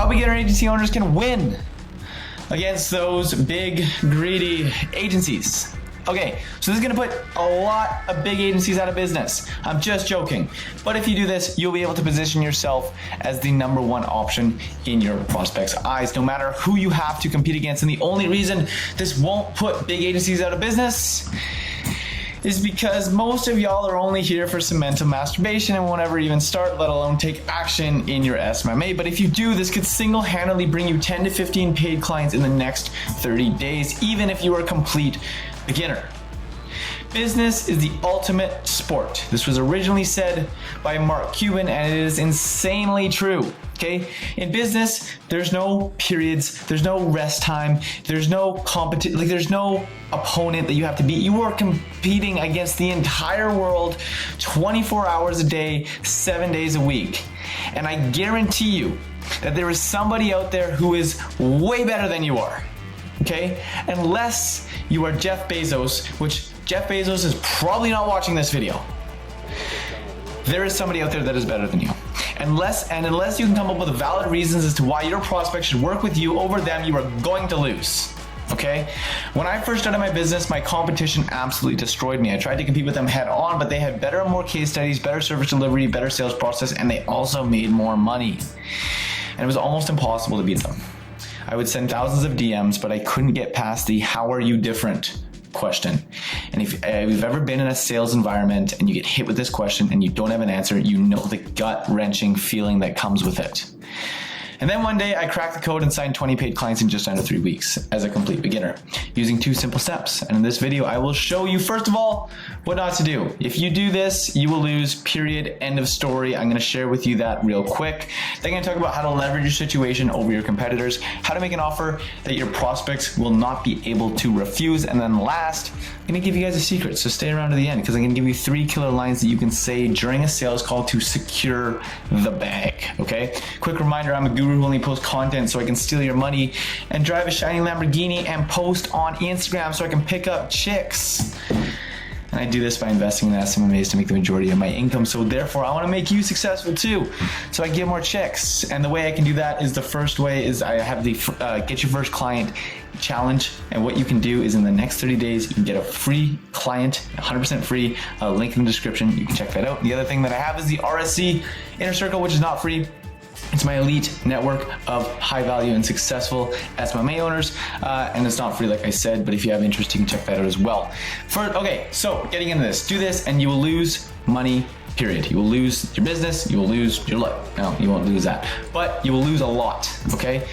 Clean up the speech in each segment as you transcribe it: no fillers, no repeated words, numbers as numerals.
how beginner agency owners can win against those big, greedy agencies. Okay, so this is gonna put a lot of big agencies out of business. I'm just joking. But if you do this, you'll be able to position yourself as the number one option in your prospects' eyes, no matter who you have to compete against. And the only reason this won't put big agencies out of business is because most of y'all are only here for some mental masturbation and won't ever even start, let alone take action in your SMMA. But if you do, this could single-handedly bring you 10 to 15 paid clients in the next 30 days, even if you are a complete beginner. Business is the ultimate sport. This was originally said by Mark Cuban, and it is insanely true. Okay? In business, there's no periods, there's no rest time, there's no competition, like there's no opponent that you have to beat. You are competing against the entire world 24 hours a day, 7 days a week. And I guarantee you that there is somebody out there who is way better than you are. Okay? Unless you are Jeff Bezos, which Jeff Bezos is probably not watching this video. There is somebody out there that is better than you. Unless you can come up with valid reasons as to why your prospect should work with you over them, you are going to lose. Okay? When I first started my business, my competition absolutely destroyed me. I tried to compete with them head on, but they had better and more case studies, better service delivery, better sales process, and they also made more money. And it was almost impossible to beat them. I would send thousands of DMs, but I couldn't get past the "how are you different?" question. And if you've ever been in a sales environment and you get hit with this question and you don't have an answer, you know the gut-wrenching feeling that comes with it. And then one day I cracked the code and signed 20 paid clients in just under 3 weeks as a complete beginner using 2 simple steps. And in this video, I will show you, first of all, what not to do. If you do this, you will lose, period, end of story. I'm gonna share with you that real quick. Then I'm gonna talk about how to leverage your situation over your competitors, how to make an offer that your prospects will not be able to refuse. And then last, I'm gonna give you guys a secret, so stay around to the end because I'm gonna give you 3 killer lines that you can say during a sales call to secure the bag, okay? Quick reminder, I'm a guru who only posts content so I can steal your money and drive a shiny Lamborghini and post on Instagram so I can pick up chicks. And I do this by investing in SMMAs to make the majority of my income. So therefore, I want to make you successful too. So I get more chicks. And the way I can do that is the first way is I have the get your first client challenge. And what you can do is in the next 30 days, you can get a free client, 100% free, link in the description. You can check that out. The other thing that I have is the RSC Inner Circle, which is not free. It's my elite network of high value and successful SMMA owners, and it's not free like I said, but if you have interest, you can check that out as well. Okay, so getting into this, do this and you will lose money, period. You will lose your business, you will lose your life. No, you won't lose that, but you will lose a lot, okay?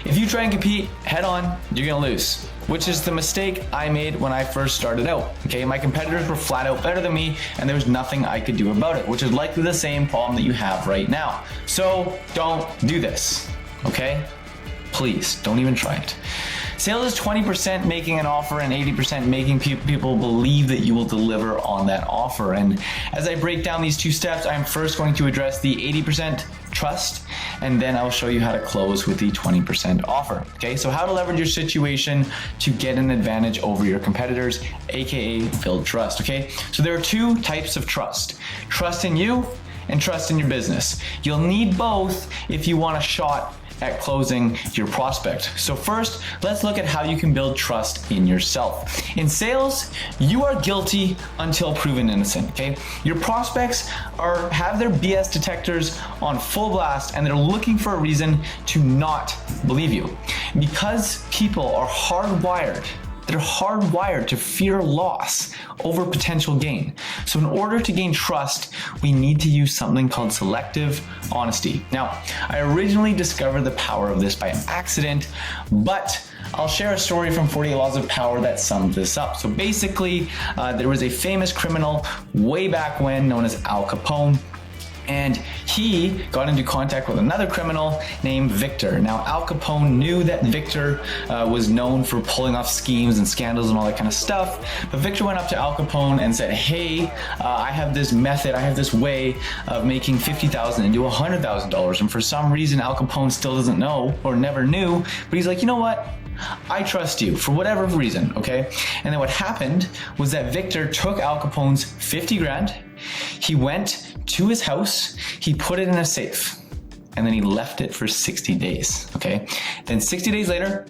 If you try and compete head on, you're gonna lose, which is the mistake I made when I first started out, okay? My competitors were flat out better than me and there was nothing I could do about it, which is likely the same problem that you have right now. So don't do this, okay? Please, don't even try it. Sales is 20% making an offer and 80% making people believe that you will deliver on that offer. And as I break down these 2 steps, I'm first going to address the 80% trust, and then I'll show you how to close with the 20% offer. Okay, so how to leverage your situation to get an advantage over your competitors, AKA build trust, okay? So there are 2 types of trust. Trust in you and trust in your business. You'll need both if you want a shot at closing your prospect. So first, let's look at how you can build trust in yourself. In sales, you are guilty until proven innocent, okay? Your prospects have their BS detectors on full blast and they're looking for a reason to not believe you. Because people are hardwired, they're hardwired to fear loss over potential gain. So in order to gain trust, we need to use something called selective honesty. Now, I originally discovered the power of this by accident, but I'll share a story from 48 Laws of Power that sums this up. So basically, there was a famous criminal way back when known as Al Capone. And he got into contact with another criminal named Victor. Now, Al Capone knew that Victor was known for pulling off schemes and scandals and all that kind of stuff. But Victor went up to Al Capone and said, hey, I have this method, I have this way of making $50,000 into $100,000. And for some reason, Al Capone still doesn't know or never knew. But he's like, you know what? I trust you for whatever reason, okay? And then what happened was that Victor took Al Capone's 50 grand. He went to his house, he put it in a safe. and then he left it for 60 days, okay? Then 60 days later,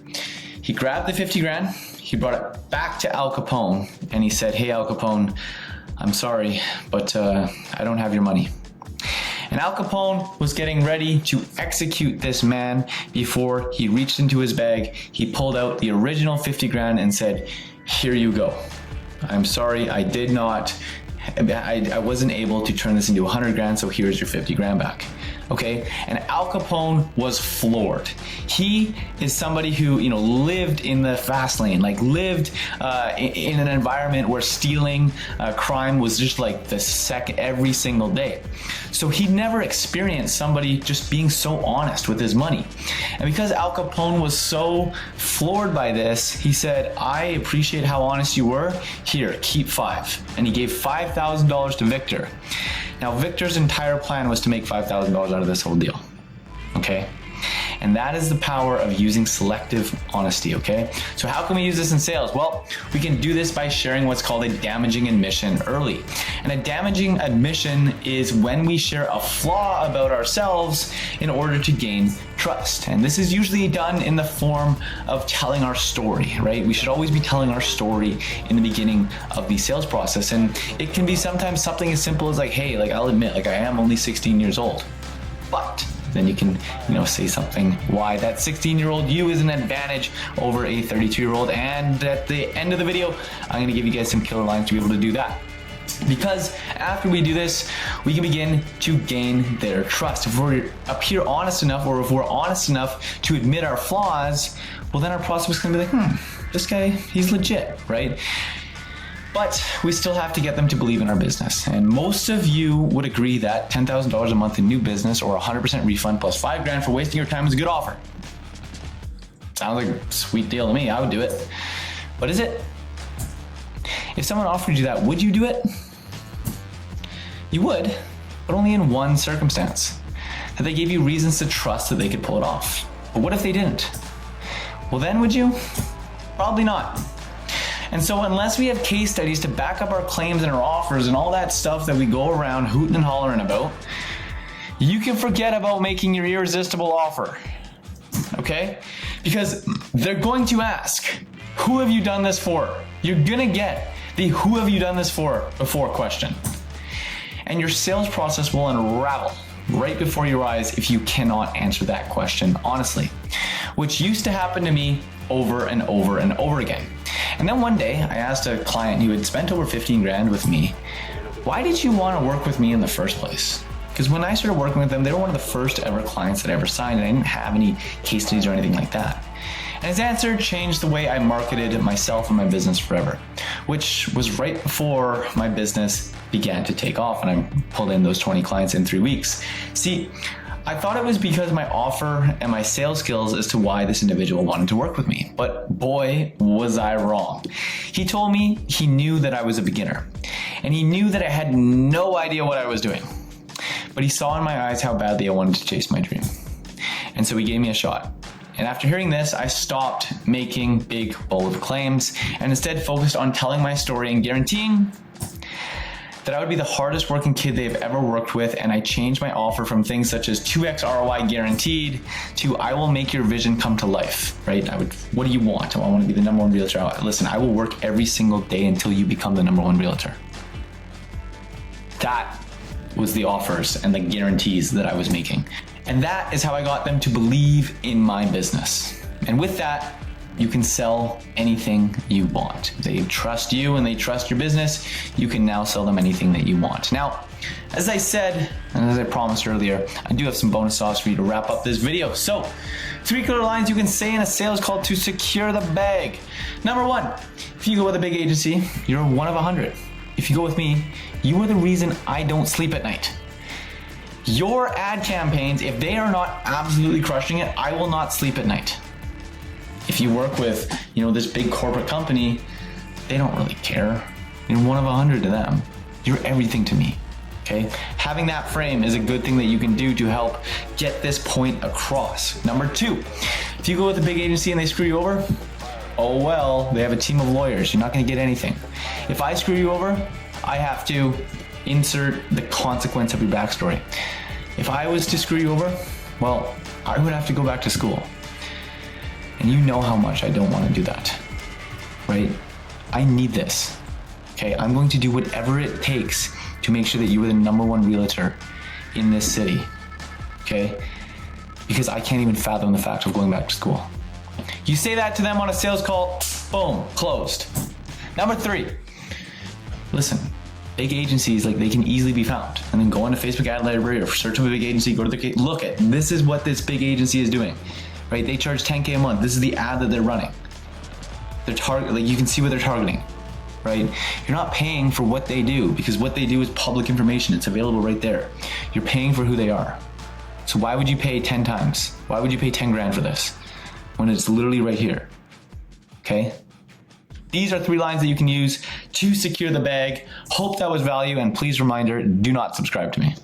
he grabbed the 50 grand, he brought it back to Al Capone, and he said, hey, Al Capone, I'm sorry, but I don't have your money. And Al Capone was getting ready to execute this man before he reached into his bag. He pulled out the original 50 grand and said, here you go. I'm sorry, I did not, I wasn't able to turn this into 100 grand, so here's your 50 grand back. Okay, and Al Capone was floored. He is somebody who, lived in the fast lane, like lived in an environment where stealing, crime was just like every single day. So he never experienced somebody just being so honest with his money. And because Al Capone was so floored by this, he said, I appreciate how honest you were. Here, keep 5. And he gave $5,000 to Victor. Now, Victor's entire plan was to make $5,000 out of this whole deal, okay? And that is the power of using selective honesty, okay? So how can we use this in sales? Well, we can do this by sharing what's called a damaging admission early. And a damaging admission is when we share a flaw about ourselves in order to gain trust. And this is usually done in the form of telling our story, right? We should always be telling our story in the beginning of the sales process. And it can be sometimes something as simple as like, hey, like I'll admit, like I am only 16 years old, but then you can, say something why that 16-year-old you is an advantage over a 32-year-old. And at the end of the video, I'm going to give you guys some killer lines to be able to do that. Because after we do this, we can begin to gain their trust. If we appear honest enough, or if we're honest enough to admit our flaws, well, then our prospect's going to be like, this guy, he's legit, right? But we still have to get them to believe in our business. And most of you would agree that $10,000 a month in new business or 100% refund plus $5 grand for wasting your time is a good offer. Sounds like a sweet deal to me. I would do it. But is it? If someone offered you that, would you do it? You would, but only in one circumstance. That they gave you reasons to trust that they could pull it off. But what if they didn't? Well, then would you? Probably not. And so unless we have case studies to back up our claims and our offers and all that stuff that we go around hooting and hollering about, you can forget about making your irresistible offer, okay? Because they're going to ask, who have you done this for? You're gonna get the who have you done this for before question. And your sales process will unravel right before your eyes if you cannot answer that question honestly, which used to happen to me over and over and over again. And then one day I asked a client who had spent over 15 grand with me, why did you want to work with me in the first place? Because when I started working with them, they were one of the first ever clients that I ever signed, and I didn't have any case studies or anything like that. And his answer changed the way I marketed myself and my business forever, which was right before my business began to take off and I pulled in those 20 clients in 3 weeks. See, I thought it was because of my offer and my sales skills as to why this individual wanted to work with me. But boy, was I wrong. He told me he knew that I was a beginner and he knew that I had no idea what I was doing. But he saw in my eyes how badly I wanted to chase my dream. And so he gave me a shot. And after hearing this, I stopped making big, bold claims and instead focused on telling my story and guaranteeing that I would be the hardest working kid they've ever worked with. And I changed my offer from things such as 2x ROI guaranteed to I will make your vision come to life, right? What do you want? I want to be the number one realtor. Listen, I will work every single day until you become the number one realtor. That was the offers and the guarantees that I was making. And that is how I got them to believe in my business. And with that, you can sell anything you want. They trust you and they trust your business. You can now sell them anything that you want. Now, as I said, and as I promised earlier, I do have some bonus sauce for you to wrap up this video. So, 3 killer lines you can say in a sales call to secure the bag. Number 1, if you go with a big agency, you're one of 100. If you go with me, you are the reason I don't sleep at night. Your ad campaigns, if they are not absolutely crushing it, I will not sleep at night. If you work with, this big corporate company, they don't really care. You're one of 100 to them. You're everything to me, okay? Having that frame is a good thing that you can do to help get this point across. Number 2, if you go with a big agency and they screw you over, oh well, they have a team of lawyers. You're not gonna get anything. If I screw you over, I have to insert the consequence of your backstory. If I was to screw you over, well, I would have to go back to school. And you know how much I don't want to do that, right? I need this, okay? I'm going to do whatever it takes to make sure that you are the #1 realtor in this city, okay? Because I can't even fathom the fact of going back to school. You say that to them on a sales call, boom, closed. Number 3, listen, big agencies, like, they can easily be found. And then go into Facebook ad library or search up a big agency, go to the, look at, this is what this big agency is doing, right? They charge $10K a month. This is the ad that they're running. They're like, you can see what they're targeting, right? You're not paying for what they do, because what they do is public information. It's available right there. You're paying for who they are. So why would you pay 10 times? Why would you pay 10 grand for this when it's literally right here? Okay? These are 3 lines that you can use to secure the bag. Hope that was value, and please reminder, do not subscribe to me.